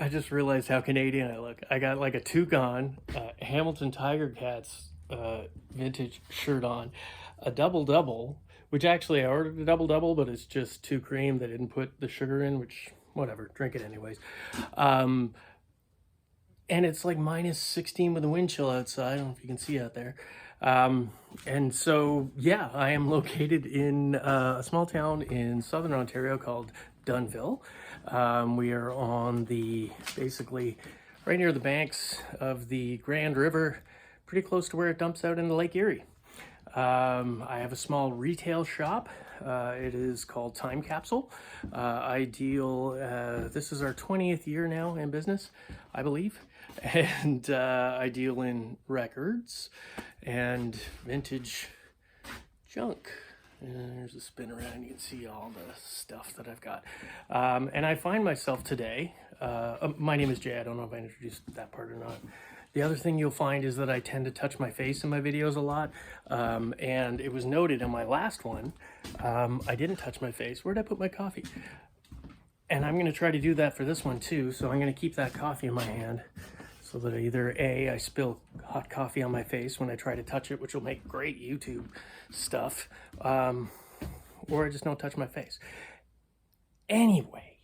I just realized how Canadian I look. I got like a toucan, Hamilton Tiger Cats vintage shirt on, a double double, which actually I ordered a double double, but it's just two cream. They didn't put the sugar in, which whatever, drink it anyways. Um, and it's like minus 16 with the wind chill outside. I don't know if you can see out there. And so, yeah, I am located in a small town in southern Ontario called Dunnville. We are on basically right near the banks of the Grand River, pretty close to where it dumps out into Lake Erie. I have a small retail shop. It is called Time Capsule. This is our 20th year now in business, I believe. And I deal in records and vintage junk. And there's a spin around. You can see all the stuff that I've got. And I find myself today, my name is Jay. I don't know if I introduced that part or not. The other thing you'll find is that I tend to touch my face in my videos a lot. And it was noted in my last one, I didn't touch my face. Where'd I put my coffee? And I'm going to try to do that for this one too. So I'm going to keep that coffee in my hand so that either A, I spill hot coffee on my face when I try to touch it, which will make great YouTube stuff, or I just don't touch my face. Anyway,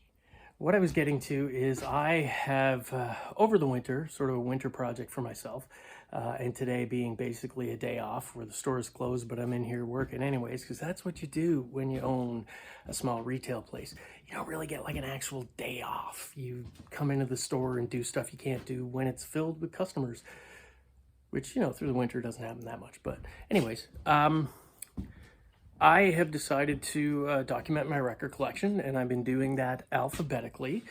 what I was getting to is I have, over the winter, sort of a winter project for myself, and today being basically a day off where the store is closed, but I'm in here working anyways, because that's what you do when you own a small retail place. You don't really get like an actual day off. You come into the store and do stuff you can't do when it's filled with customers, which, you know, through the winter doesn't happen that much. But anyways, I have decided to document my record collection, and I've been doing that alphabetically.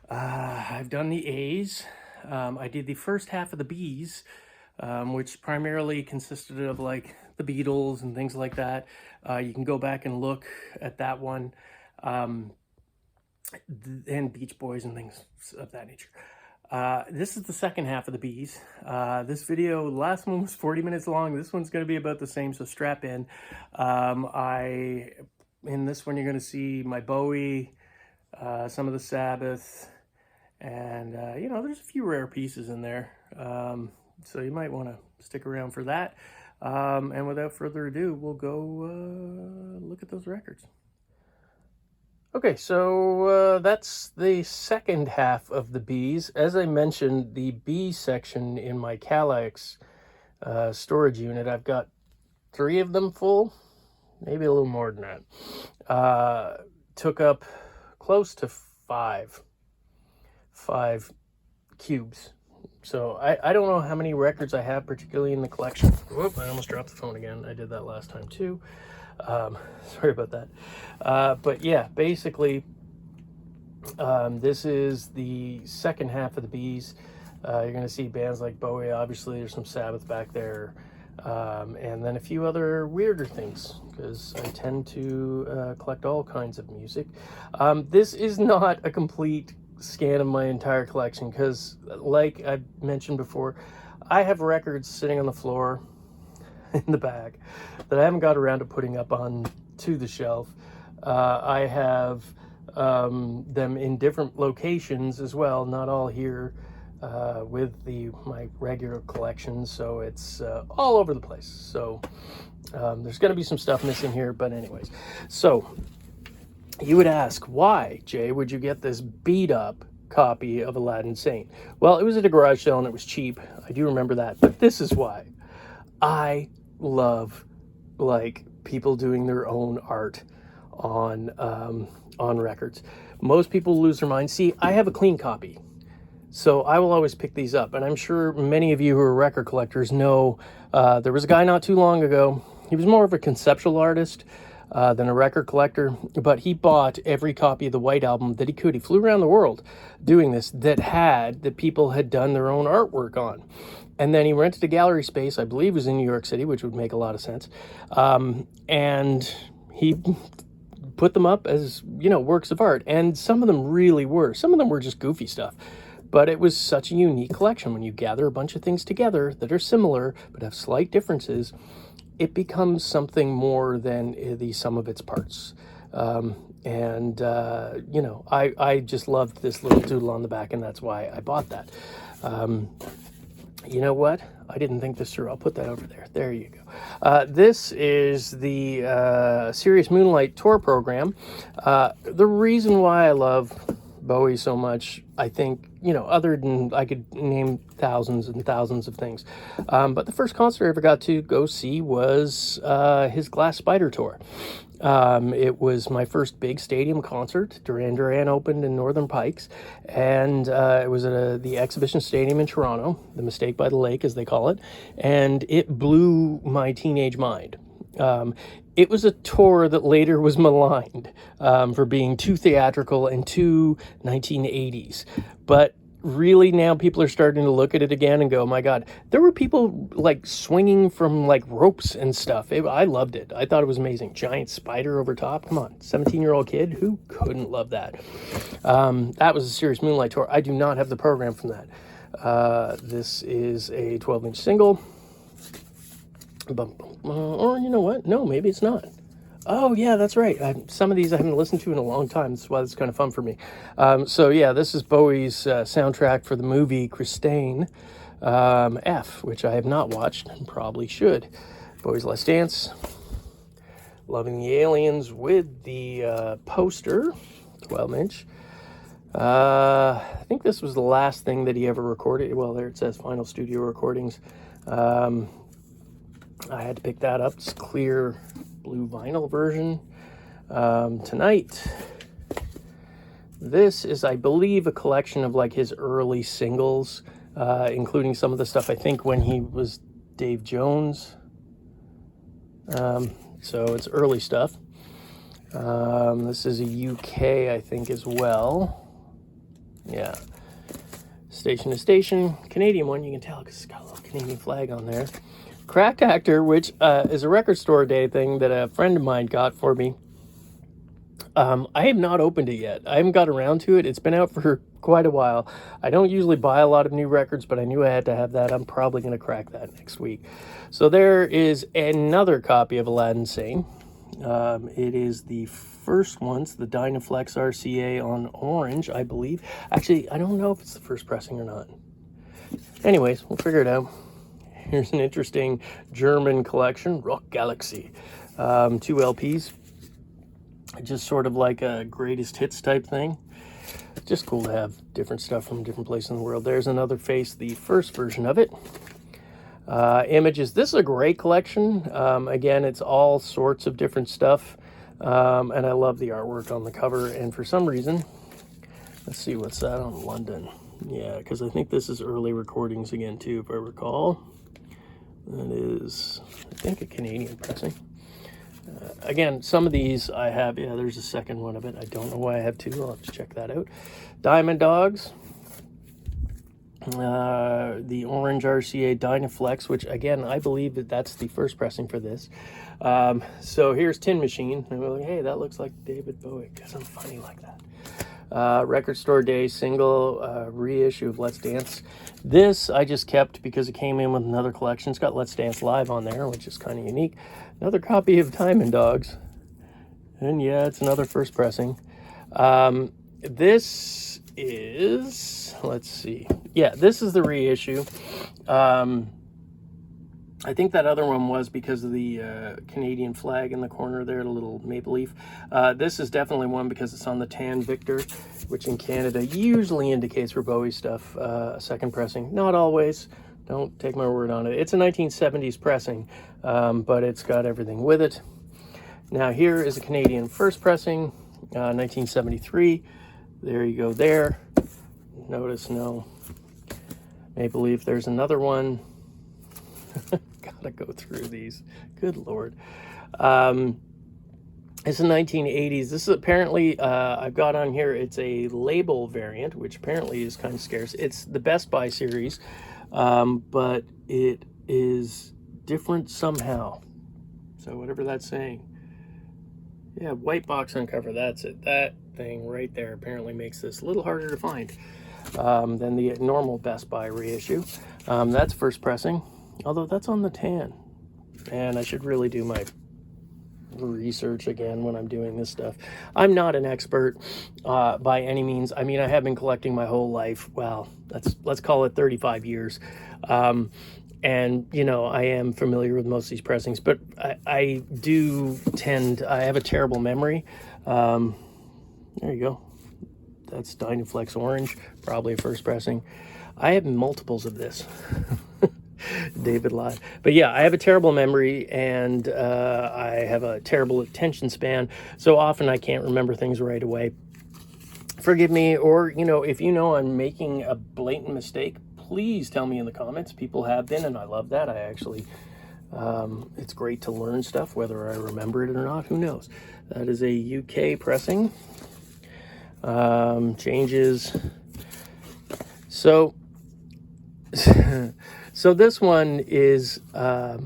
I've done the A's. I did the first half of the B's, which primarily consisted of like the Beatles and things like that. You can go back and look at that one, and Beach Boys and things of that nature. This is the second half of the B's. This video, the last one was 40 minutes long. This one's going to be about the same, so strap in. In this one, you're going to see my Bowie, some of the Sabbath, and, you know, there's a few rare pieces in there. So you might want to stick around for that. And without further ado, we'll go look at those records. Okay, so that's the second half of the B's. As I mentioned, the B section in my Kalax storage unit, I've got 3 of them full, maybe a little more than that. Took up close to 5 cubes. So I don't know how many records I have particularly in the collection. Whoop, I almost dropped the phone again. I did that last time too. Sorry about that. But yeah, basically, this is the second half of the B's. You're going to see bands like Bowie, obviously there's some Sabbath back there, and then a few other weirder things, because I tend to collect all kinds of music. This is not a complete scan of my entire collection, because like I mentioned before, I have records sitting on the floor in the back that I haven't got around to putting up on to the shelf. I have them in different locations as well, not all here with my regular collection, so it's all over the place. So there's going to be some stuff missing here, but anyways. So you would ask, why, Jay, would you get this beat up copy of Aladdin Sane? Well, it was at a garage sale and it was cheap. I do remember that, but this is why. I love like people doing their own art on records. Most people lose their mind. See, I have a clean copy, so I will always pick these up. And I'm sure many of you who are record collectors know there was a guy not too long ago. He was more of a conceptual artist than a record collector, but he bought every copy of the White Album that he could. He flew around the world doing this, that people had done their own artwork on. And then he rented a gallery space, I believe it was in New York City, which would make a lot of sense. And he put them up as, you know, works of art. And some of them really were. Some of them were just goofy stuff. But it was such a unique collection. When you gather a bunch of things together that are similar but have slight differences, it becomes something more than the sum of its parts. And, you know, I just loved this little doodle on the back, and that's why I bought that. You know what? I didn't think this through. I'll put that over there. There you go. This is the Serious Moonlight Tour program. The reason why I love Bowie so much, I think, you know, other than I could name thousands and thousands of things. But the first concert I ever got to go see was his Glass Spider tour. It was my first big stadium concert. Duran Duran opened in Northern Pikes, and it was at the Exhibition Stadium in Toronto, the Mistake by the Lake, as they call it, and it blew my teenage mind. It was a tour that later was maligned for being too theatrical and too 1980s, but really now people are starting to look at it again and go, oh my God, there were people like swinging from like ropes and stuff. I loved it. I thought it was amazing. Giant spider over top. Come on, 17-year-old kid, who couldn't love that? That was a Serious Moonlight tour. I do not have the program from that. This is a 12-inch single. Or you know what? No, maybe it's not. Oh, yeah, that's right. Some of these I haven't listened to in a long time. That's why it's kind of fun for me. So, yeah, this is Bowie's soundtrack for the movie Christine F., which I have not watched and probably should. Bowie's Last Dance. Loving the Aliens with the poster, 12-inch. I think this was the last thing that he ever recorded. Well, there it says Final Studio Recordings. I had to pick that up. It's clear blue vinyl version. Tonight, this is, I believe, a collection of like his early singles, including some of the stuff I think when he was Dave Jones. So it's early stuff. This is a UK, I think, as well. Yeah. Station to Station. Canadian one, you can tell because it's got a little Canadian flag on there. Cracked Actor, which is a record store day thing that a friend of mine got for me. I have not opened it yet. I haven't got around to it. It's been out for quite a while. I don't usually buy a lot of new records, but I knew I had to have that. I'm probably going to crack that next week. So there is another copy of Aladdin Sane. It is the first one's the Dynaflex RCA on orange, I believe. Actually, I don't know if it's the first pressing or not. Anyways, we'll figure it out. Here's an interesting German collection, Rock Galaxy. 2 LPs. Just sort of like a greatest hits type thing. Just cool to have different stuff from different places in the world. There's Another Face, the first version of it. Images. This is a great collection. Again, it's all sorts of different stuff. And I love the artwork on the cover. And for some reason, let's see, what's that on London? Yeah, because I think this is early recordings again, too, if I recall. That is, I think, a Canadian pressing. Again, some of these I have. Yeah, there's a second one of it. I don't know why I have two. I'll have to check that out. Diamond Dogs. The orange RCA Dynaflex, which, again, I believe that that's the first pressing for this. So here's Tin Machine. And we're like, hey, that looks like David Bowie, because I'm funny like that. Record Store Day single reissue of Let's Dance. This I just kept because it came in with another collection. It's got Let's Dance Live on there, which is kind of unique. Another copy of Diamond Dogs. And yeah, it's another first pressing. This is, let's see. Yeah, this is the reissue. I think that other one was because of the Canadian flag in the corner there, the little maple leaf. This is definitely one because it's on the Tan Victor, which in Canada usually indicates for Bowie stuff, a second pressing. Not always. Don't take my word on it. It's a 1970s pressing, but it's got everything with it. Now here is a Canadian first pressing, 1973. There you go there. Notice no maple leaf. There's another one. Gotta go through these. Good Lord. It's the 1980s. This is apparently, I've got on here, it's a label variant, which apparently is kind of scarce. It's the Best Buy series, but it is different somehow. So whatever that's saying. Yeah, white box on cover, that's it. That thing right there apparently makes this a little harder to find than the normal Best Buy reissue. That's first pressing. Although that's on the tan. And I should really do my research again when I'm doing this stuff. I'm not an expert by any means. I mean, I have been collecting my whole life. Well, let's call it 35 years. And, you know, I am familiar with most of these pressings, but I have a terrible memory. There you go. That's Dynaflex Orange, probably a first pressing. I have multiples of this. David lied. But yeah, I have a terrible memory, and I have a terrible attention span. So often I can't remember things right away. Forgive me, or, you know, if you know I'm making a blatant mistake, please tell me in the comments. People have been, and I love that. I actually, it's great to learn stuff, whether I remember it or not, who knows. That is a UK pressing. Changes. So, so this one is a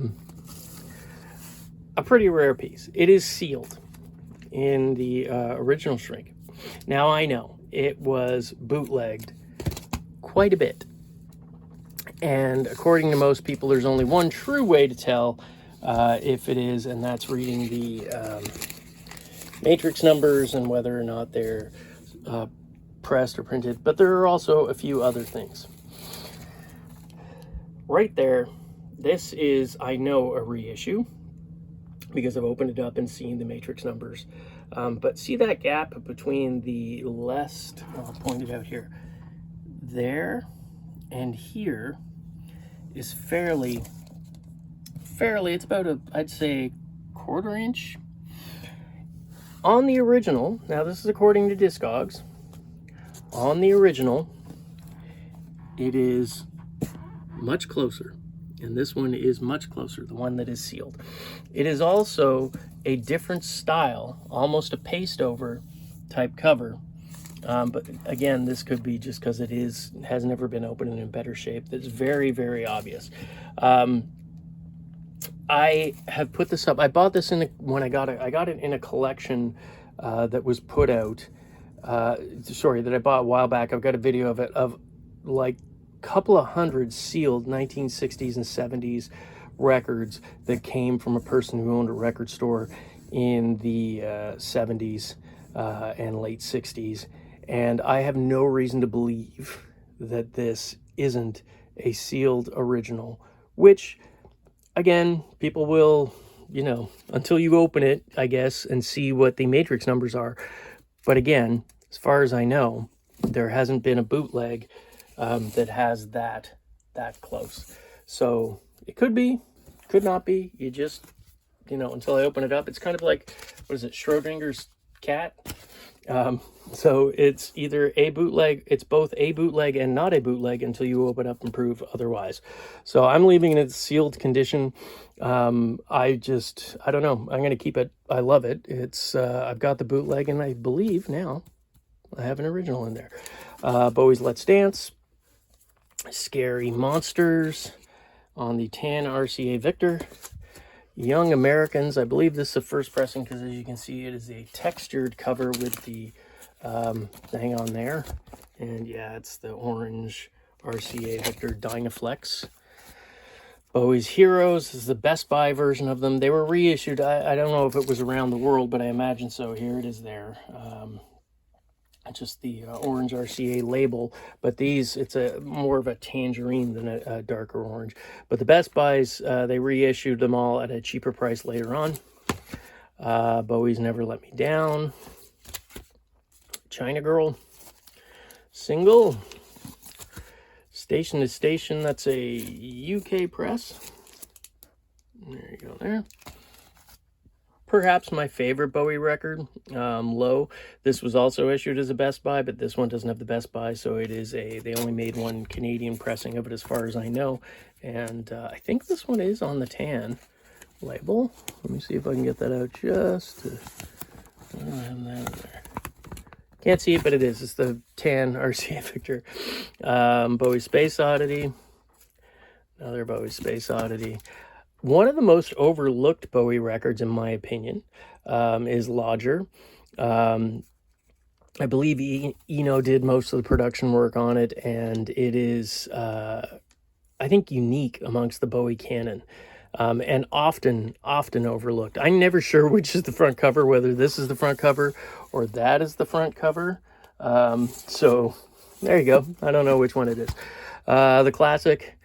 pretty rare piece. It is sealed in the original shrink. Now, I know it was bootlegged quite a bit. And according to most people, there's only one true way to tell if it is, and that's reading the matrix numbers and whether or not they're pressed or printed. But there are also a few other things. Right there, this is, I know, a reissue because I've opened it up and seen the matrix numbers. But see that gap between the left, I'll point it out here, there and here is fairly, it's about I'd say, 1/4 inch. On the original, now this is according to Discogs, on the original, it is much closer. And this one is much closer, the one that is sealed. It is also a different style, almost a paste over type cover. But again, this could be just because it has never been opened and in better shape. That's very, very obvious. I have put this up. I bought this when I got it. I got it in a collection that was put out. That I bought a while back. I've got a video of it, of like a couple of hundred sealed 1960s and 70s records that came from a person who owned a record store in the 70s and late 60s. And I have no reason to believe that this isn't a sealed original, which, again, people will, you know, until you open it, I guess, and see what the matrix numbers are. But again, as far as I know, there hasn't been a bootleg that has that close. So it could be, could not be. You just, you know, until I open it up, it's kind of like, what is it, Schrodinger's cat? So it's either a bootleg, it's both a bootleg and not a bootleg until you open up and prove otherwise. So I'm leaving it in sealed condition. I don't know. I'm going to keep it. I love it. It's, I've got the bootleg, and I believe now I have an original in there. Bowie's Let's Dance, Scary Monsters on the tan RCA Victor. Young Americans, I believe this is the first pressing because, as you can see, it is a textured cover with the thing on there. And yeah, it's the orange RCA Victor Dynaflex. Bowie's Heroes is the Best Buy version of them. They were reissued. I don't know if it was around the world, but I imagine so. Here it is there. Just the orange RCA label, but these, it's a more of a tangerine than a darker orange. But the Best Buys, they reissued them all at a cheaper price later on. Bowie's Never Let Me Down, China Girl, single, Station to Station, that's a UK press. There you go there. Perhaps my favorite Bowie record, Low. This was also issued as a Best Buy, but this one doesn't have the Best Buy, so it is they only made one Canadian pressing of it as far as I know. And I think this one is on the tan label. Let me see if I can get that out just to, I don't have that there. Can't see it, but it is. It's the tan RCA Victor. Bowie Space Oddity. Another Bowie Space Oddity. One of the most overlooked Bowie records, in my opinion, is Lodger. I believe Eno did most of the production work on it, and it is, I think, unique amongst the Bowie canon. and often overlooked. I'm never sure which is the front cover, whether this is the front cover or that is the front cover. So there you go. I don't know which one it is. The classic,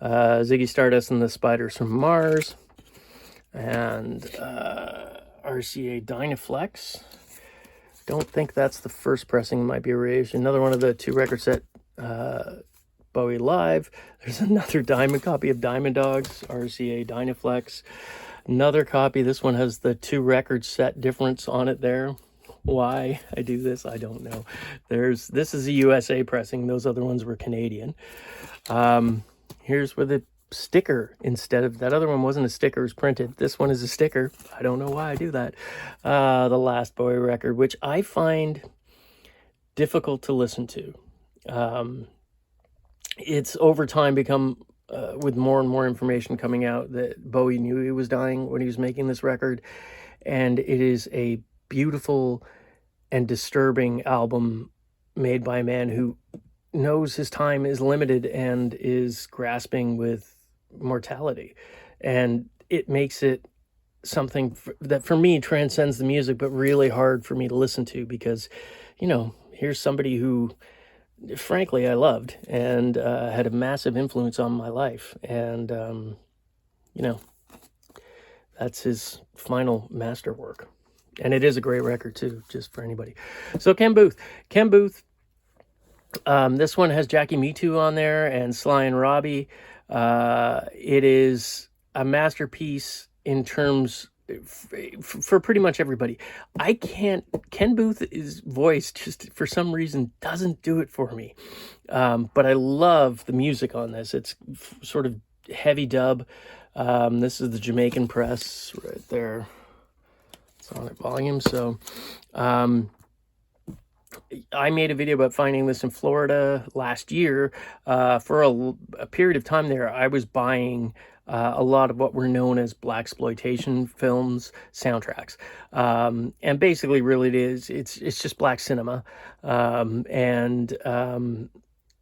Ziggy Stardust and the Spiders from Mars, and RCA Dynaflex. Don't think that's the first pressing. Might be a reissue. Another one of the 2 record set Bowie Live. There's another diamond copy of Diamond Dogs, RCA Dynaflex. Another copy. This one has the 2 record set difference on it there. Why I do this, I don't know. This is a USA pressing. Those other ones were Canadian. Here's where the sticker, instead of that other one wasn't a sticker, it was printed. This one is a sticker. I don't know why I do that. The last Bowie record, which I find difficult to listen to. It's over time become, with more and more information coming out, that Bowie knew he was dying when he was making this record. And it is a beautiful and disturbing album made by a man who knows his time is limited and is grasping with mortality. And it makes it something that for me transcends the music, but really hard for me to listen to, because, you know, here's somebody who frankly I loved and had a massive influence on my life. And, you know, that's his final masterwork. And it is a great record too, just for anybody. So Ken Booth. This one has Jackie Me Too on there and Sly and Robbie. It is a masterpiece in terms for pretty much everybody. Ken Booth's voice just for some reason doesn't do it for me. But I love the music on this. It's sort of heavy dub. This is the Jamaican press right there. It's on at volume. So I made a video about finding this in Florida last year. For a period of time there, I was buying a lot of what were known as blaxploitation films soundtracks. And basically really it's just black cinema.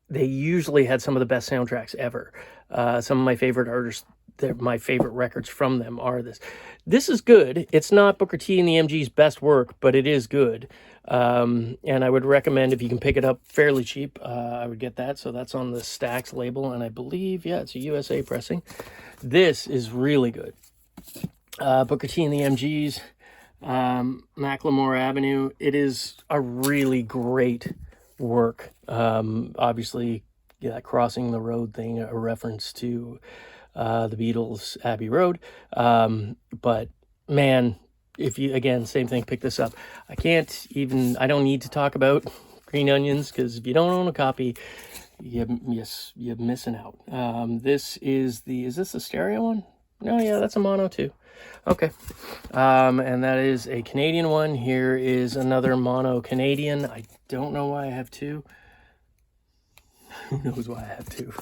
They usually had some of the best soundtracks ever. Some of my favorite artists, my favorite records from them are this. This is good. It's not Booker T and the MG's best work, but it is good. And I would recommend, if you can pick it up fairly cheap, I would get that. So that's on the Stax label, and I believe, yeah, it's a USA pressing. This is really good. Booker T and the MG's, Macklemore Avenue. It is a really great work. Obviously, yeah, Crossing the Road thing, a reference to the Beatles' Abbey Road. But man, if you, again, same thing, pick this up. I don't need to talk about Green Onions, because if you don't own a copy, you're missing out. Is this a stereo one? No, yeah, that's a mono too. Okay. And that is a Canadian one. Here is another mono Canadian. I don't know why I have 2. Who knows why I have 2?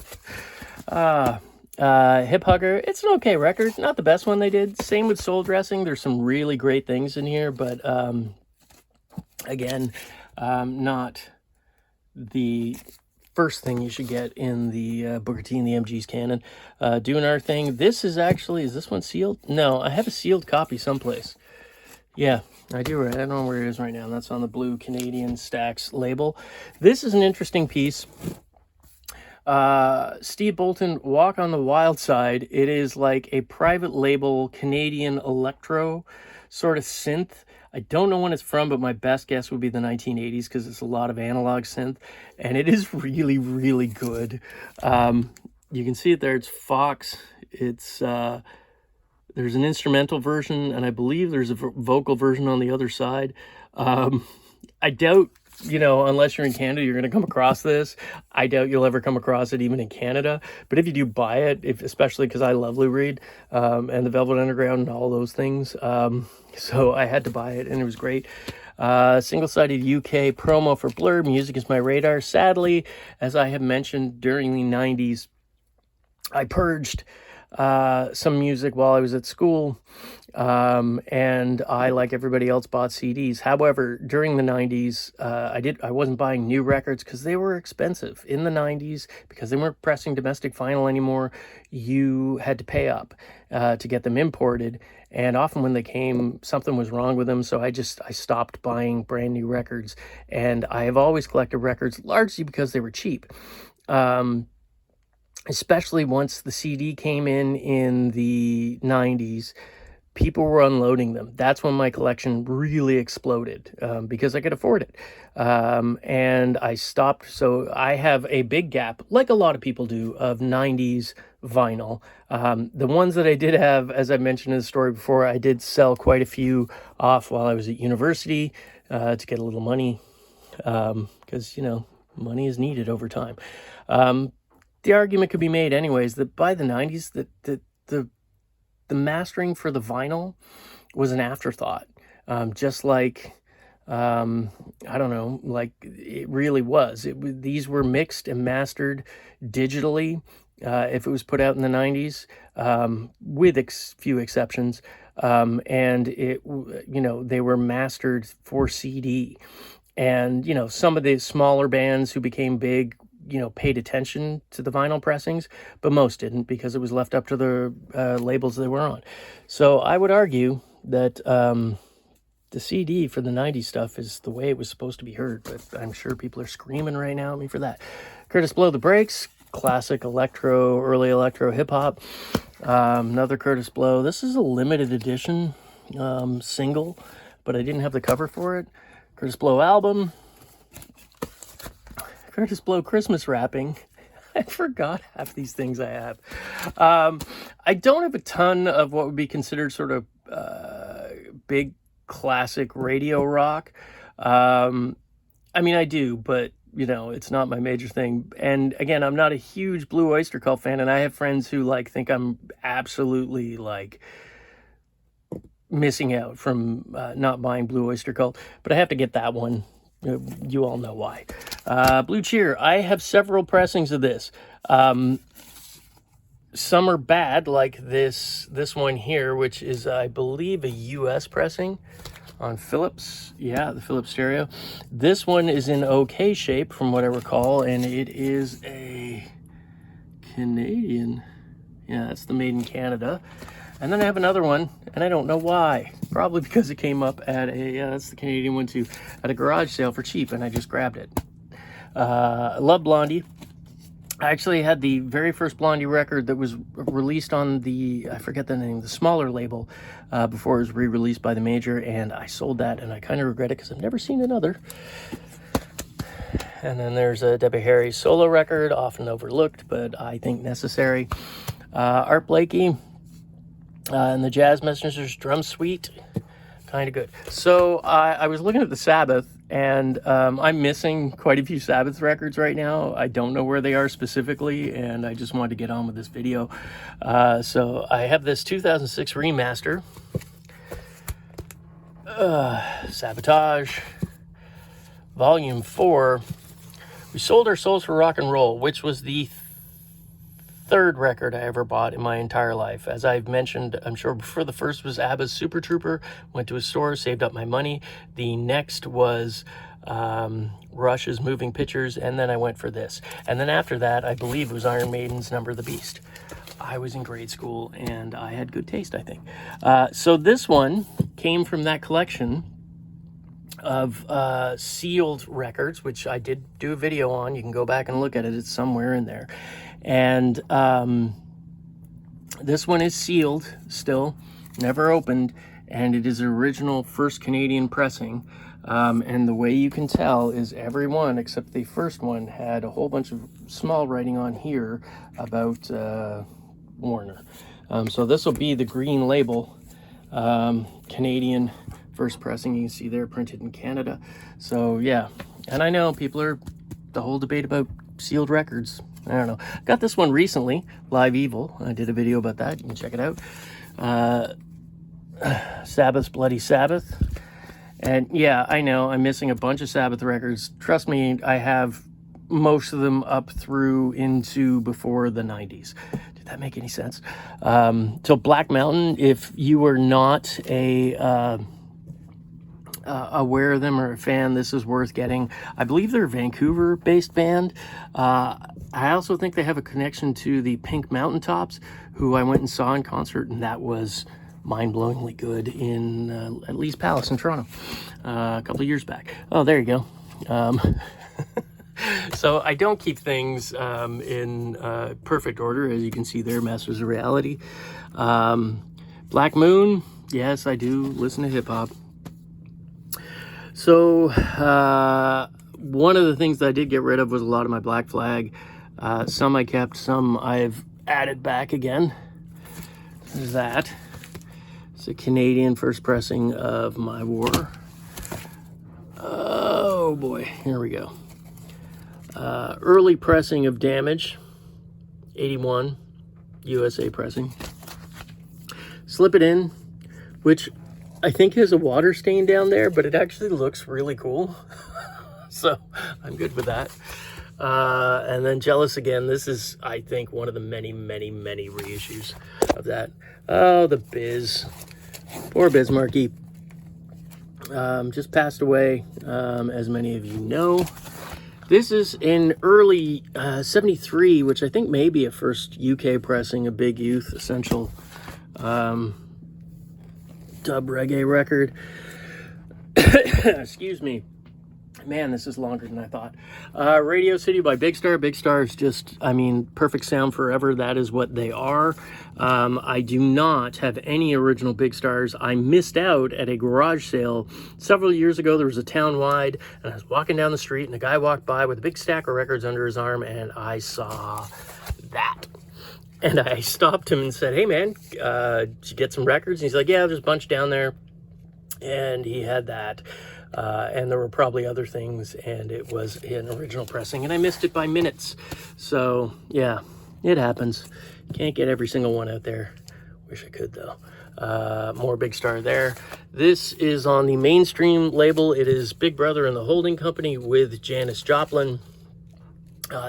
Hip Hugger. It's an okay record. Not the best one they did. Same with Soul Dressing. There's some really great things in here, but again, not the first thing you should get in the Booker T and the MG's canon. Doing Our Thing. This is this one sealed? No, I have a sealed copy someplace. Yeah, I do. I don't know where it is right now. That's on the blue Canadian Stax label. This is an interesting piece. Steve Bolton, Walk on the Wild Side. It is like a private label Canadian electro sort of synth. I don't know when it's from, but my best guess would be the 1980s, because it's a lot of analog synth, and it is really, really good. You can see it there. It's Fox. It's there's an instrumental version, and I believe there's a vocal version on the other side. I doubt, unless you're in Canada, you're going to come across this. I doubt you'll ever come across it even in Canada. But if you do buy it, especially because I love Lou Reed and the Velvet Underground and all those things, so I had to buy it, and it was great. Single-sided UK promo for Blur, Music Is My Radar. Sadly, as I have mentioned, during the 90s, I purged some music while I was at school. And I, like everybody else, bought CDs. However, during the 90s, I wasn't buying new records because they were expensive. In the 90s, because they weren't pressing domestic vinyl anymore, you had to pay up to get them imported. And often when they came, something was wrong with them. So I stopped buying brand new records. And I have always collected records largely because they were cheap. Especially once the CD came in the 90s, people were unloading them. That's when my collection really exploded because I could afford it. And I stopped. So I have a big gap, like a lot of people do, of 90s vinyl. The ones that I did have, as I mentioned in the story before, I did sell quite a few off while I was at university to get a little money because, money is needed over time. The argument could be made anyways that by the 90s, the mastering for the vinyl was an afterthought. Just like, I don't know, like it really was. These were mixed and mastered digitally if it was put out in the 90s, with few exceptions. And they were mastered for CD. And, some of the smaller bands who became big, paid attention to the vinyl pressings, but most didn't because it was left up to the labels they were on. So I would argue that the CD for the 90s stuff is the way it was supposed to be heard, but I'm sure people are screaming right now at me for that. Curtis Blow, The Breaks, classic early electro hip-hop. Another Curtis Blow. This is a limited edition single, but I didn't have the cover for it. Curtis Blow album. Curtis Blow Christmas wrapping. I forgot half these things I have. I don't have a ton of what would be considered sort of big classic radio rock. I mean, I do, but it's not my major thing. And again, I'm not a huge Blue Oyster Cult fan, and I have friends who think I'm absolutely missing out from not buying Blue Oyster Cult, but I have to get that one. You all know why. Blue Cheer. I have several pressings of this. Some are bad, like this one here, which is, I believe, a US pressing on Philips. Yeah, the Philips stereo. This one is in okay shape, from what I recall, and it is a Canadian. Yeah, that's the made in Canada. And then I have another one, and I don't know why. Probably because it came up at that's the Canadian one too, at a garage sale for cheap, and I just grabbed it. I love Blondie. I actually had the very first Blondie record that was released on I forget the name, the smaller label, before it was re-released by the major, and I sold that, and I kind of regret it because I've never seen another. And then there's a Debbie Harry solo record, often overlooked, but I think necessary. Art Blakey. And the Jazz Messengers drum suite, kind of good. So I was looking at the Sabbath, and I'm missing quite a few Sabbath records right now. I don't know where they are specifically, and I just wanted to get on with this video. So I have this 2006 remaster, Sabotage, Volume 4. We Sold Our Souls for Rock and Roll, which was the third record I ever bought in my entire life. As I've mentioned, I'm sure before, the first was ABBA's Super Trooper. Went to a store, saved up my money. The next was Rush's Moving Pictures, and then I went for this. And then after that, I believe it was Iron Maiden's Number of the Beast. I was in grade school, and I had good taste, I think. So this one came from that collection of sealed records, which I did do a video on. You can go back and look at it. It's somewhere in there. And this one is sealed still, never opened, and it is original first Canadian pressing. And the way you can tell is every one except the first one had a whole bunch of small writing on here about Warner. So this will be the green label, Canadian first pressing. You can see there, printed in Canada. So yeah, and I know people are, the whole debate about sealed records. I don't know. Got this one recently, Live Evil. I did a video about that. You can check it out. Sabbath's Bloody Sabbath. And yeah, I know I'm missing a bunch of Sabbath records. Trust me, I have most of them up through into before the 90s. that make any sense? So Black Mountain, if you were not aware of them or a fan, this is worth getting. I believe they're a Vancouver-based band. I also think they have a connection to the Pink Mountaintops, who I went and saw in concert, and that was mind-blowingly good in at least Palace in Toronto a couple of years back. Oh, there you go. So I don't keep things in perfect order, as you can see there, Masters of Reality. Black Moon, yes, I do listen to hip-hop. So one of the things that I did get rid of was a lot of my Black Flag. Some I kept, some I've added back again. There's that. It's a Canadian first pressing of My War. Oh boy, here we go. Early pressing of Damage, 81, USA pressing. Slip It In, which I think has a water stain down there, but it actually looks really cool. So I'm good with that. And then Jealous Again. This is, I think, one of the many, many, many reissues of that. Oh, the Biz. Poor Biz Markie. Just passed away, as many of you know. This is in early 73, which I think may be a first UK pressing, a Big Youth Essential dub reggae record. Excuse me. Man, this is longer than I thought. Radio City by Big Star. Big Star is just, I mean, perfect sound forever. That is what they are. I do not have any original Big Stars. I missed out at a garage sale several years ago. There was a town-wide, and I was walking down the street, and a guy walked by with a big stack of records under his arm, and I saw that. And I stopped him and said, "Hey, man, did you get some records?" And he's like, "Yeah, there's a bunch down there." And he had that. And there were probably other things, and it was an original pressing, and I missed it by minutes. So, yeah, it happens. Can't get every single one out there. Wish I could, though. More Big Star there. This is on the Mainstream label. It is Big Brother and the Holding Company with Janis Joplin.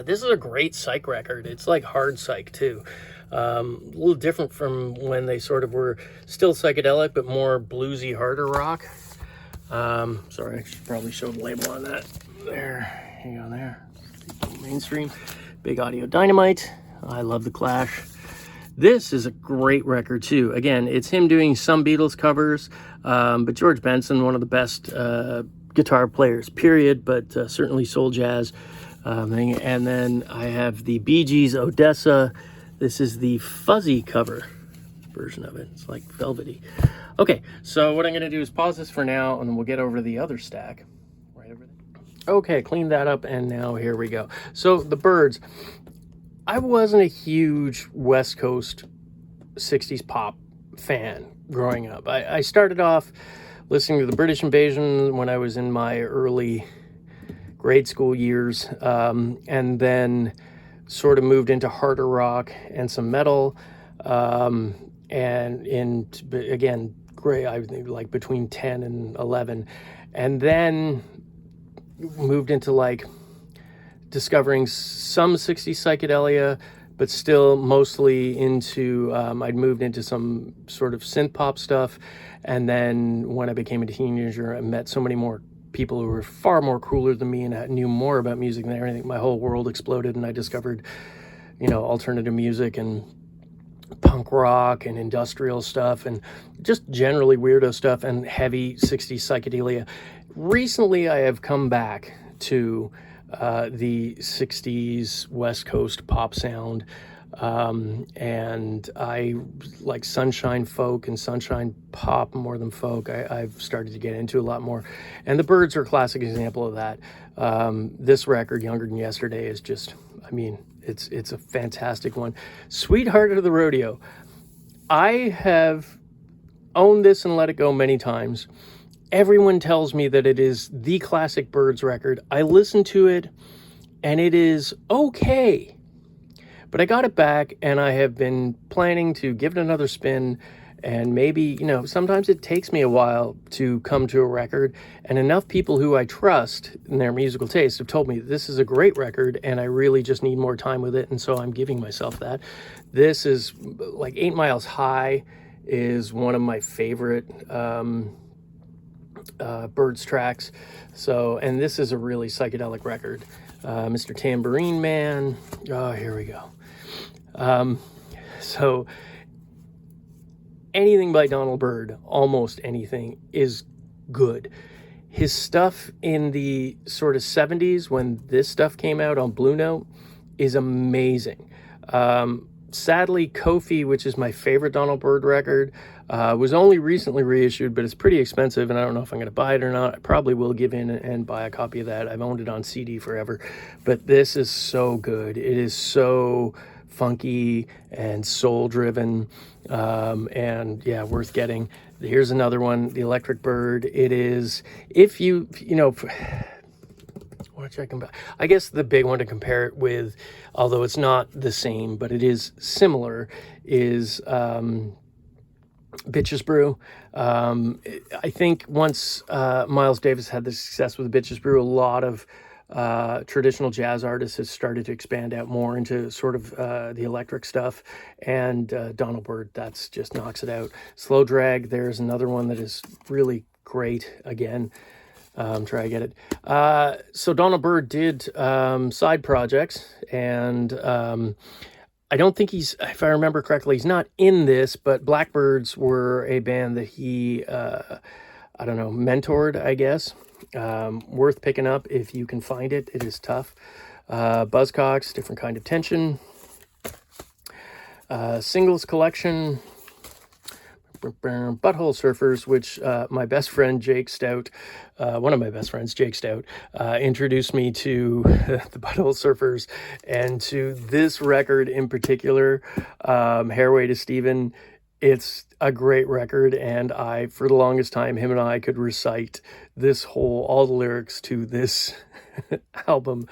This is a great psych record. It's like hard psych, too. A little different from when they sort of were still psychedelic, but more bluesy, harder rock. Sorry, I should probably show the label on that. There, you go there. Mainstream. Big Audio Dynamite. I love The Clash. This is a great record, too. Again, it's him doing some Beatles covers, but George Benson, one of the best guitar players, period, but certainly soul jazz thing. And then I have the Bee Gees' Odessa. This is the fuzzy cover version of it. It's like velvety. Okay, so what I'm going to do is pause this for now, and then we'll get over the other stack. Right over there. Okay, clean that up, and now here we go. So the Byrds. I wasn't a huge West Coast 60s pop fan growing up. I started off listening to the British Invasion when I was in my early grade school years, and then sort of moved into harder rock and some metal, and again, gray, I think like between 10 and 11, and then moved into like discovering some 60s psychedelia, but still mostly into, I'd moved into some sort of synth pop stuff. And then when I became a teenager, I met so many more people who were far more cooler than me and knew more about music than everything. My whole world exploded, and I discovered, alternative music and punk rock and industrial stuff and just generally weirdo stuff and heavy 60s psychedelia. Recently, I have come back to the 60s West Coast pop sound, and I like sunshine folk and sunshine pop more than folk. I've started to get into a lot more, and the Byrds are a classic example of that. This record, Younger Than Yesterday, is just, it's a fantastic one. Sweetheart of the Rodeo. I have owned this and let it go many times. Everyone tells me that it is the classic Byrds record. I listen to it, and it is okay. But I got it back, and I have been planning to give it another spin And maybe, you know, sometimes it takes me a while to come to a record, and enough people who I trust in their musical taste have told me this is a great record and I really just need more time with it, and so I'm giving myself that. This is like 8 Miles High is one of my favorite Birds tracks. So, and this is a really psychedelic record. Mr. Tambourine Man. Oh, here we go. So anything by Donald Byrd, almost anything, is good. His stuff in the sort of 70s when this stuff came out on Blue Note is amazing. Sadly, Kofi, which is my favorite Donald Byrd record, was only recently reissued, but it's pretty expensive, and I don't know if I'm going to buy it or not. I probably will give in and buy a copy of that. I've owned it on CD forever. But this is so good. It is so funky and soul-driven, and yeah, worth getting. Here's another one, The Electric Bird. It is, if you know... I guess the big one to compare it with, although it's not the same, but it is similar, is Bitches Brew. I think once Miles Davis had the success with Bitches Brew, a lot of traditional jazz artists have started to expand out more into sort of the electric stuff, and Donald Byrd, that's just knocks it out. Slow Drag, there's another one that is really great again. Try to get it. So Donald Byrd did side projects, and I don't think he's, if I remember correctly, he's not in this, but Blackbirds were a band that he, I don't know, mentored, I guess. Worth picking up if you can find it. It is tough. Buzzcocks, Different Kind of Tension. Singles collection. Butthole Surfers, which my best friend Jake Stout, one of my best friends, Jake Stout, introduced me to the Butthole Surfers and to this record in particular, Hairway to Steven. It's a great record, and I, for the longest time, him and I could recite all the lyrics to this album,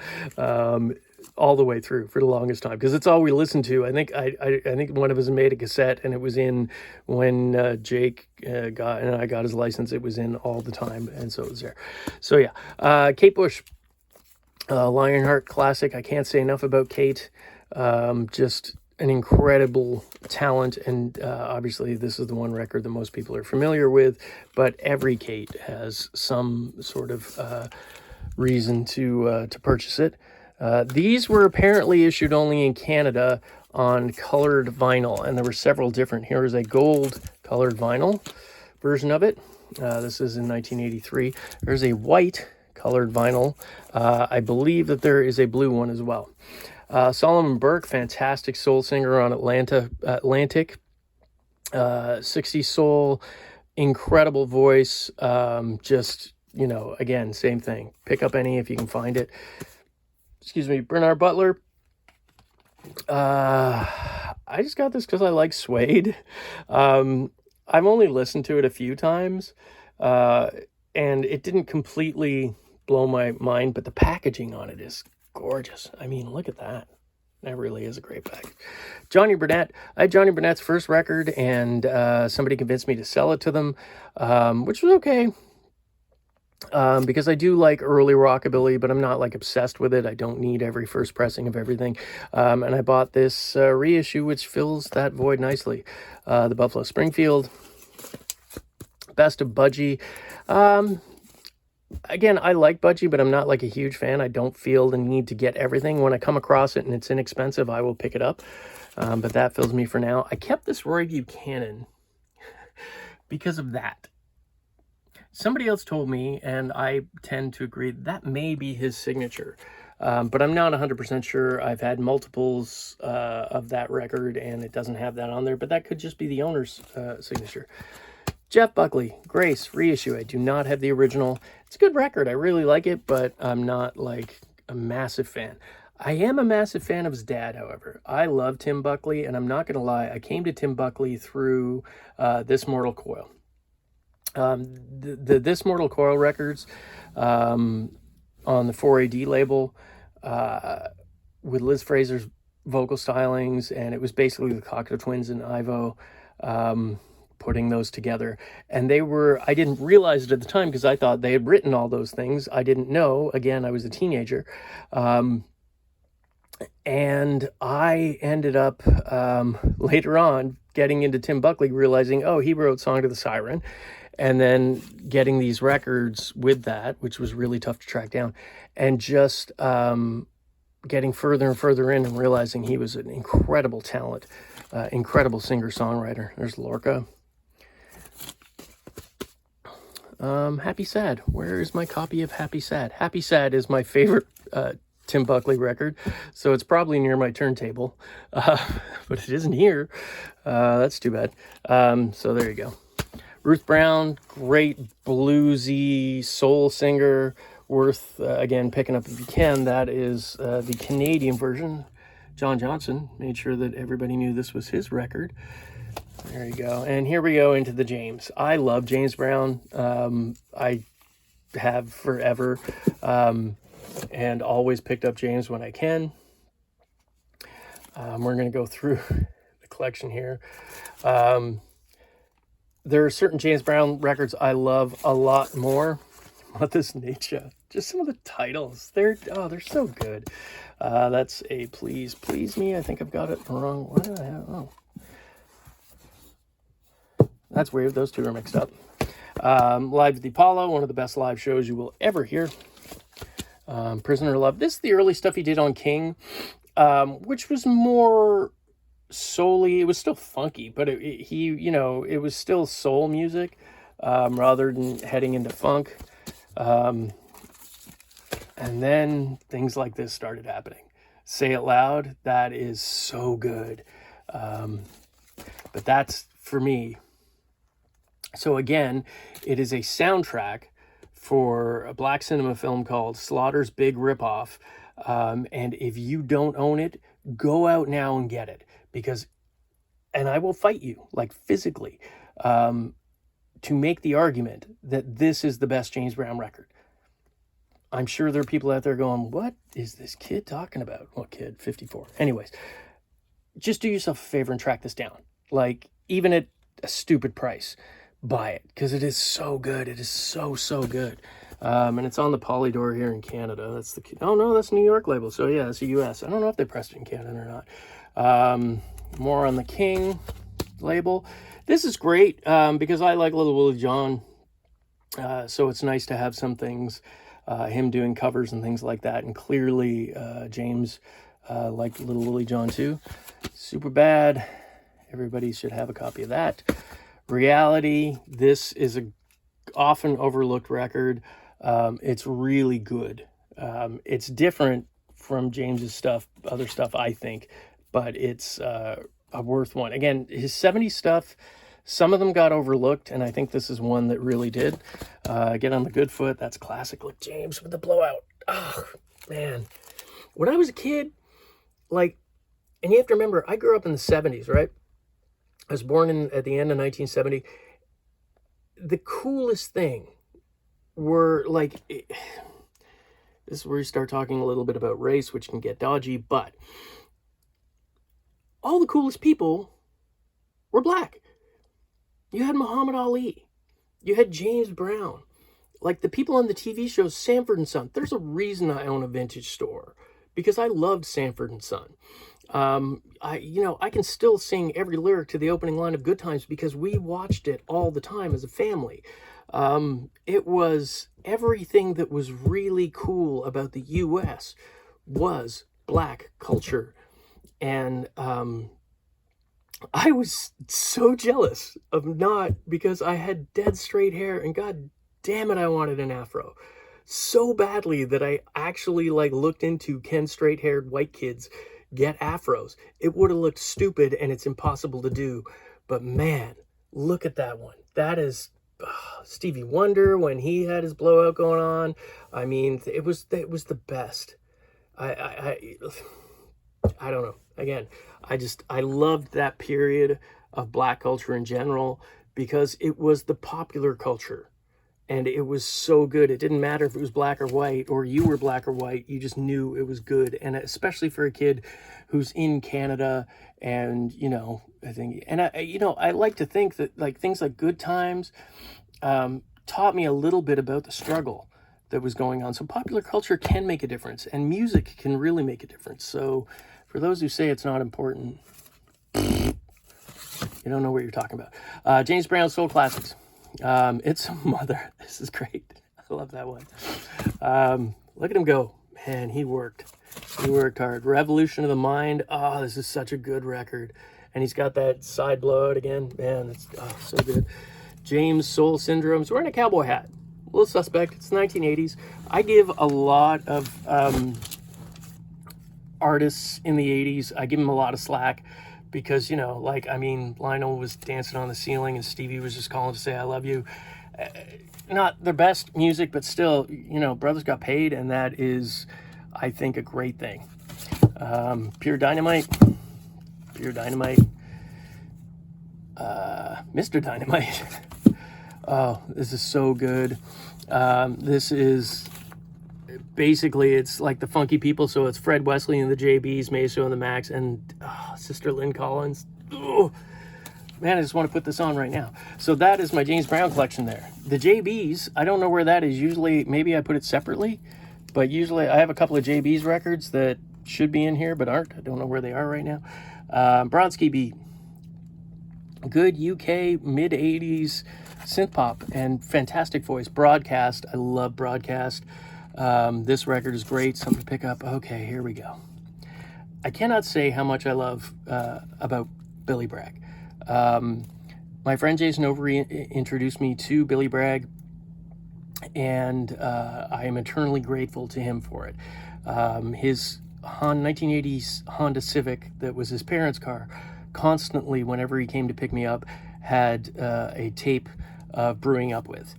all the way through for the longest time, because it's all we listened to. I think I think one of us made a cassette, and it was in when Jake I got his license. It was in all the time, and so it was there. So yeah, Kate Bush, Lionheart classic. I can't say enough about Kate. Just an incredible talent, and obviously this is the one record that most people are familiar with, but every Kate has some sort of reason to purchase it. These were apparently issued only in Canada on colored vinyl, and there were several different. Here is a gold colored vinyl version of it. This is in 1983. There's a white colored vinyl. I believe that there is a blue one as well. Solomon Burke, fantastic soul singer on Atlantic. 60s soul, incredible voice. Just, you know, again, same thing. Pick up any if you can find it. Excuse me, Bernard Butler. I just got this because I like Suede. I've only listened to it a few times, and it didn't completely blow my mind, but the packaging on it is gorgeous. I mean, look at that. That really is a great package. Johnny Burnett. I had Johnny Burnett's first record, and somebody convinced me to sell it to them, which was okay. Because I do like early rockabilly, but I'm not like obsessed with it. I don't need every first pressing of everything. And I bought this reissue, which fills that void nicely. The Buffalo Springfield. Best of Budgie. Again, I like Budgie, but I'm not like a huge fan. I don't feel the need to get everything. When I come across it and it's inexpensive, I will pick it up. But that fills me for now. I kept this Roy Buchanan because of that. Somebody else told me, and I tend to agree, that may be his signature. But I'm not 100% sure. I've had multiples of that record, and it doesn't have that on there. But that could just be the owner's signature. Jeff Buckley, Grace, reissue. I do not have the original. It's a good record. I really like it, but I'm not like a massive fan. I am a massive fan of his dad, however. I love Tim Buckley, and I'm not going to lie. I came to Tim Buckley through This Mortal Coil. The This Mortal Coil records on the 4AD label with Liz Fraser's vocal stylings, and it was basically the Cocteau Twins and Ivo. putting those together. And I didn't realize it at the time because I thought they had written all those things. I didn't know. Again, I was a teenager. And I ended up later on getting into Tim Buckley, realizing, oh, he wrote Song to the Siren, and then getting these records with that, which was really tough to track down, and just getting further and further in and realizing he was an incredible talent, incredible singer-songwriter. There's Lorca. Happy Sad. Where is my copy of Happy Sad? Happy Sad is my favorite Tim Buckley record, so it's probably near my turntable, but it isn't here. That's too bad. So there you go. Ruth Brown, great bluesy soul singer, worth, again, picking up if you can. That is the Canadian version. John Johnson made sure that everybody knew this was his record. There you go. And here we go into the James. I love James Brown. I have forever, and always picked up James when I can. We're going to go through the collection here. There are certain James Brown records I love a lot more. Mother's Nature. Just some of the titles. They're so good. That's a Please Please Me. I think I've got it wrong. What did I have? Oh. That's weird. Those two are mixed up. Live at the Apollo, one of the best live shows you will ever hear. Prisoner of Love. This is the early stuff he did on King, which was more solely, it was still funky, but it was still soul music, rather than heading into funk. And then things like this started happening. Say It Loud, that is so good. But that's for me. So again, it is a soundtrack for a black cinema film called Slaughter's Big Ripoff. And if you don't own it, go out now and get it, and I will fight you, like physically, to make the argument that this is the best James Brown record. I'm sure there are people out there going, what is this kid talking about? What kid? 54. Anyways, just do yourself a favor and track this down. Like, even at a stupid price, buy it, because it is so good. It is so, so good. And it's on the Polydor here in Canada. That's that's New York label. So yeah, it's a US. I don't know if they pressed it in Canada or not. More on the King label. This is great because I like Little Willie John. So it's nice to have some things, him doing covers and things like that. And clearly James liked Little Willie John too. Super Bad. Everybody should have a copy of that. Reality. This is a often overlooked record. It's really good. It's different from James's stuff, other stuff, I think, but it's a worth one. Again, his 70s stuff, some of them got overlooked, and I think this is one that really did. Get on the Good Foot. That's classic. Look, James with the blowout. Oh, man. When I was a kid, and you have to remember, I grew up in the 70s, right? I was born at the end of 1970. The coolest thing were, this is where you start talking a little bit about race, which can get dodgy, but all the coolest people were black. You had Muhammad Ali. You had James Brown. Like the people on the TV shows Sanford and Son. There's a reason I own a vintage store, because I loved Sanford and Son. I can still sing every lyric to the opening line of Good Times because we watched it all the time as a family. It was everything that was really cool about the U.S. was black culture. And I was so jealous of not, because I had dead straight hair and god damn it, I wanted an afro so badly that I actually looked into, can straight haired white kids get afros? It would have looked stupid and it's impossible to do. But man, look at that one. That is Stevie Wonder when he had his blowout going on. I mean, it was the best. I don't know. Again, I loved that period of black culture in general because it was the popular culture. And it was so good. It didn't matter if it was black or white, or you were black or white. You just knew it was good. And especially for a kid who's in Canada, and, you know, I think, and I like to think that like things like Good Times taught me a little bit about the struggle that was going on. So popular culture can make a difference, and music can really make a difference. So for those who say it's not important, you don't know what you're talking about. James Brown Soul Classics. It's a Mother. This is great. I love that one. Look at him go. Man, he worked. He worked hard. Revolution of the Mind. Oh, this is such a good record. And he's got that side blowout again. Man, that's so good. James Soul Syndrome. He's wearing a cowboy hat. A little suspect. It's 1980s. I give a lot of artists in the 80s, I give them a lot of slack because, you know, like, I mean, Lionel was dancing on the ceiling and Stevie was just calling to say I love you. Not their best music, but still, you know, brothers got paid, and that is, I think, a great thing. Pure Dynamite. Pure Dynamite. Mr. Dynamite. Oh, this is so good. This is basically, it's like the Funky People, so it's Fred Wesley and the JBs, Meso and the Max, and Sister Lynn Collins. Oh, man, I just want to put this on right now. So that is my James Brown collection there. The JBs, I don't know where that is. Usually, maybe I put it separately, but usually I have a couple of JBs records that should be in here but aren't. I don't know where they are right now. Bronski Beat. Good UK mid-80s synth pop and fantastic voice. Broadcast, I love Broadcast. This record is great, something to pick up. Okay, here we go. I cannot say how much I love about Billy Bragg. My friend Jason Overy introduced me to Billy Bragg, and I am eternally grateful to him for it. His 1980s Honda Civic, that was his parents' car, constantly, whenever he came to pick me up, had a tape of Brewing Up With.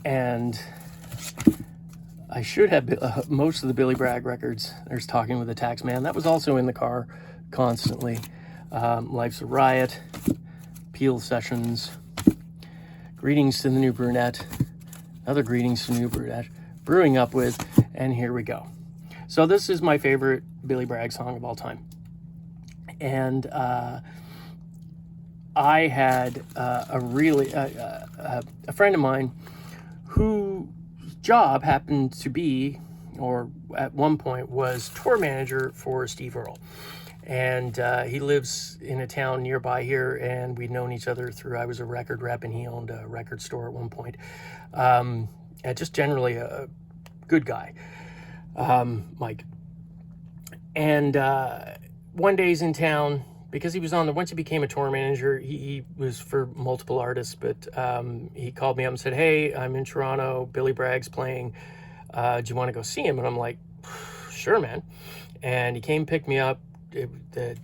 And I should have most of the Billy Bragg records. There's Talking with a Tax Man. That was also in the car constantly. Life's a Riot, Peel Sessions, Greetings to the New Brunette, another Greetings to the New Brunette, Brewing Up With, and here we go. So this is my favorite Billy Bragg song of all time. And I had a friend of mine whose job happened to be, or at one point was, tour manager for Steve Earle. And he lives in a town nearby here, and we'd known each other through, I was a record rep and he owned a record store at one point. Just generally a good guy, Mike. And one day he's in town, because he was once he became a tour manager, he was for multiple artists, but he called me up and said, hey, I'm in Toronto, Billy Bragg's playing, do you want to go see him? And I'm like, sure, man. And he came pick me up. The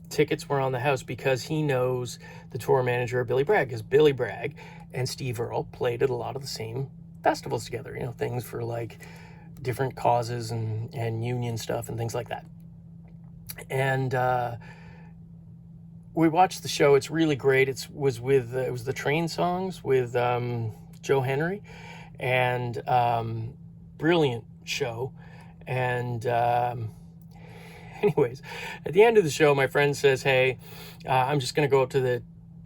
tickets were on the house because he knows the tour manager of Billy Bragg, because Billy Bragg and Steve Earle played at a lot of the same festivals together, you know, things for like different causes and union stuff and things like that. And we watched the show. It's really great. It was the Train Songs with Joe Henry, and brilliant show. And anyways, at the end of the show, my friend says, hey, I'm just going to go up to the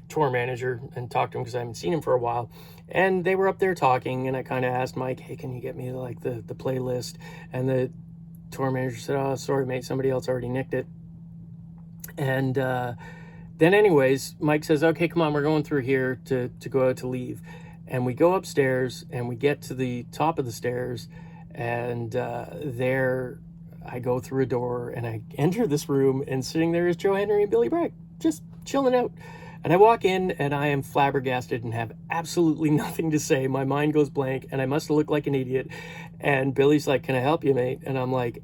tour manager and talk to him because I haven't seen him for a while. And they were up there talking, and I kind of asked Mike, hey, can you get me like the playlist? And the tour manager said, oh, sorry, mate, somebody else already nicked it. And then anyways, Mike says, okay, come on, we're going through here to go out to leave. And we go upstairs, and we get to the top of the stairs, and there I go through a door, and I enter this room, and sitting there is Joe Henry and Billy Bragg, just chilling out. And I walk in, and I am flabbergasted and have absolutely nothing to say. My mind goes blank, and I must look like an idiot. And Billy's like, can I help you, mate? And I'm like,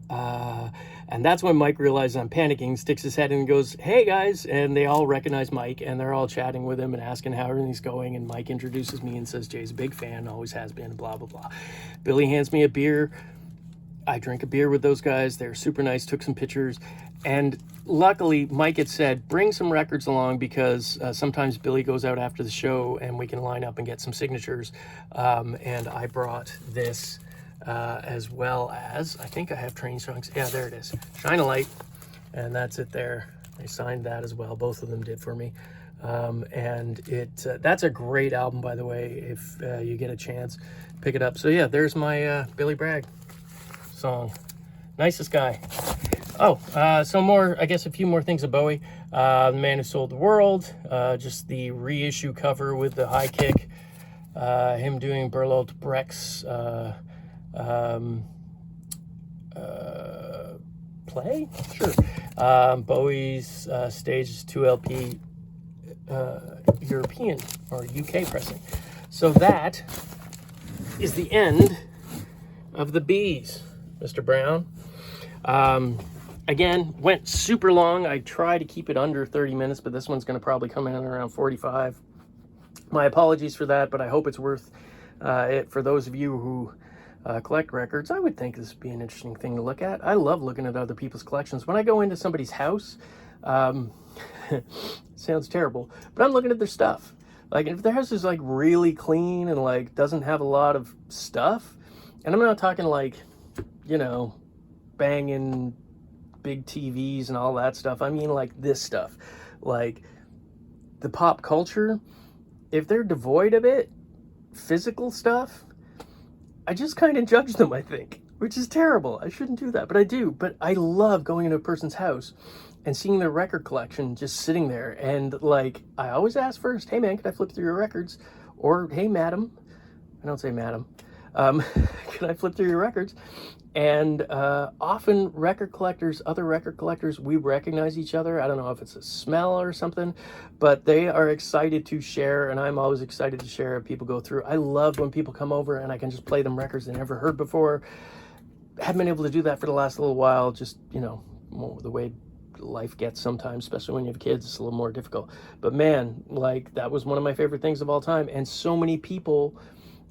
And that's when Mike realizes I'm panicking, sticks his head in and goes, hey, guys. And they all recognize Mike, and they're all chatting with him and asking how everything's going. And Mike introduces me and says, Jay's a big fan, always has been, blah, blah, blah. Billy hands me a beer. I drank a beer with those guys. They were super nice, took some pictures. And luckily, Mike had said, bring some records along because sometimes Billy goes out after the show and we can line up and get some signatures. And I brought this as well as, I think I have Train Songs. Yeah, there it is. Shine a Light. And that's it there. I signed that as well. Both of them did for me. And that's a great album, by the way, if you get a chance, pick it up. So yeah, there's my Billy Bragg song. Nicest guy. Oh, some more, I guess a few more things of Bowie. The Man Who Sold the World, just the reissue cover with the high kick, him doing Bertolt Brecht's play? Sure. Bowie's Stage 2 LP European or UK pressing. So that is the end of the B's, Mr. Brown. Again, went super long. I try to keep it under 30 minutes, but this one's going to probably come in around 45. My apologies for that, but I hope it's worth it for those of you who collect records. I would think this would be an interesting thing to look at. I love looking at other people's collections. When I go into somebody's house, sounds terrible, but I'm looking at their stuff. Like, if their house is like really clean and like doesn't have a lot of stuff, and I'm not talking like, you know, banging big TVs and all that stuff. I mean like this stuff, like the pop culture. If they're devoid of it, physical stuff, I just kind of judge them, I think, which is terrible. I shouldn't do that, but I do. But I love going into a person's house and seeing their record collection just sitting there. And like, I always ask first, hey man, can I flip through your records? Or, hey madam, I don't say madam, can I flip through your records? And often record collectors, other record collectors, we recognize each other. I don't know if it's a smell or something, but they are excited to share, and I'm always excited to share if people go through. I love when people come over and I can just play them records they never heard before. Haven't been able to do that for the last little while, just, you know, the way life gets sometimes, especially when you have kids, it's a little more difficult. But man, like, that was one of my favorite things of all time. And so many people,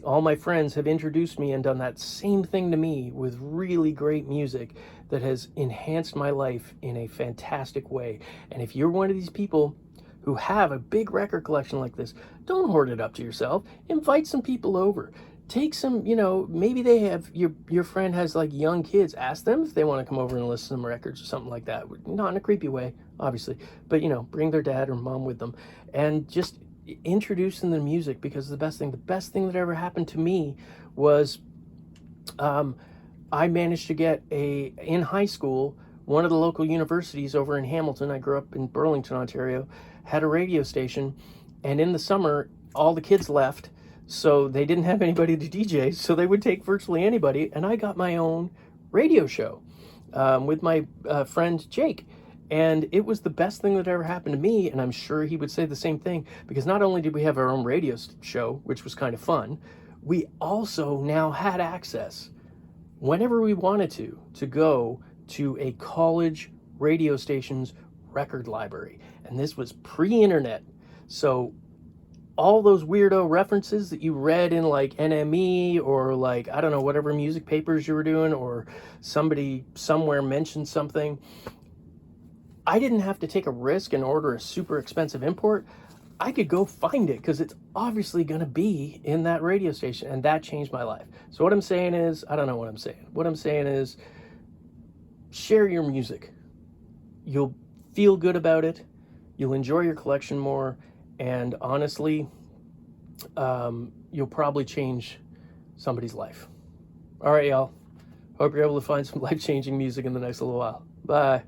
all my friends, have introduced me and done that same thing to me with really great music that has enhanced my life in a fantastic way. And if you're one of these people who have a big record collection like this, don't hoard it up to yourself. Invite some people over. Take some, you know, maybe they have, your friend has like young kids. Ask them if they want to come over and listen to some records or something like that. Not in a creepy way, obviously, but, you know, bring their dad or mom with them and just introduce them to music, because the best thing that ever happened to me was I managed to get in high school, one of the local universities over in Hamilton, I grew up in Burlington, Ontario, had a radio station, and in the summer all the kids left, so they didn't have anybody to DJ, so they would take virtually anybody, and I got my own radio show with my friend Jake. And it was the best thing that ever happened to me, and I'm sure he would say the same thing, because not only did we have our own radio show, which was kind of fun, we also now had access, whenever we wanted to go to a college radio station's record library. And this was pre-internet, so all those weirdo references that you read in like NME or like, I don't know, whatever music papers you were doing, or somebody somewhere mentioned something, I didn't have to take a risk and order a super expensive import. I could go find it because it's obviously going to be in that radio station, and that changed my life. So what I'm saying is, I don't know what I'm saying. What I'm saying is, share your music. You'll feel good about it. You'll enjoy your collection more. And honestly, you'll probably change somebody's life. All right, y'all. Hope you're able to find some life-changing music in the next little while. Bye.